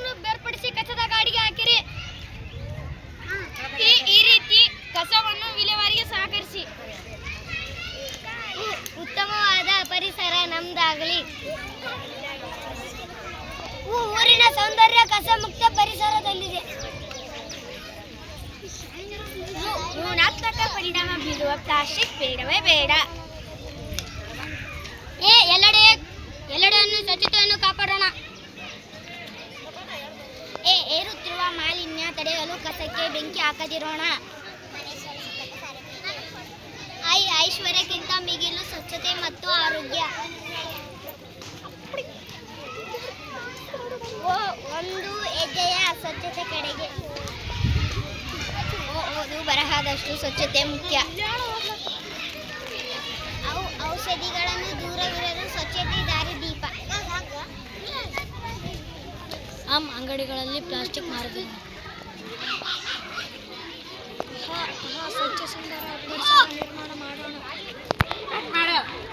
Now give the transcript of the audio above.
ಕಸವನ್ನು ಬೇರ್ಪಡಿಸಿ ಕಸದ ಗಾಡಿಗೆ ಹಾಕಿರಿ. ಈ ರೀತಿ ಕಸವನ್ನು ವಿಲೇವಾರಿಗೆ ಸಹಕರಿಸಿ. ಉತ್ತಮವಾದ ಪರಿಸರ ನಮ್ದಾಗಲಿ. ಊರಿನ ಸೌಂದರ್ಯ ಕಸ ಮುಕ್ತ ಪರಿಸರದಲ್ಲಿದೆ. ಋಣಾತ್ಮಕ ಪರಿಣಾಮ ಬೀರುವ ಪ್ಲಾಸ್ಟಿಕ್ ಬೇಡವೇ ಬೇಡ. ಎಲ್ಲೆಡೆಯನ್ನು ಸ್ವಚ್ಛತೆಯನ್ನು ಕಾಪಾಡೋಣ. ಏರುತ್ತಿರುವ ಮಾಲಿನ್ಯ ತಡೆಯಲು ಕಸಕ್ಕೆ ಬೆಂಕಿ ಹಾಕದಿರೋಣ. ಐಶ್ವರ್ಯಕ್ಕಿಂತ ಮಿಗಿಲು ಸ್ವಚ್ಛತೆ ಮತ್ತು ಆರೋಗ್ಯ. ಒಂದು ಹೆಜ್ಜೆಯ ಸ್ವಚ್ಛತೆ ಕಡೆಗೆ. ಓದು ಬರಹದಷ್ಟು ಸ್ವಚ್ಛತೆ ಮುಖ್ಯ. ಔಷಧಿಗಳನ್ನು ದೂರವಿರಲು ಸ್ವಚ್ಛತೆ ದಾರಿದೀಪ. ಅಂಗಡಿಗಳಲ್ಲಿ ಪ್ಲಾಸ್ಟಿಕ್ ಮಾರುವುದಿಲ್ಲ. ಸ್ವಚ್ಛ ಸುಂದರ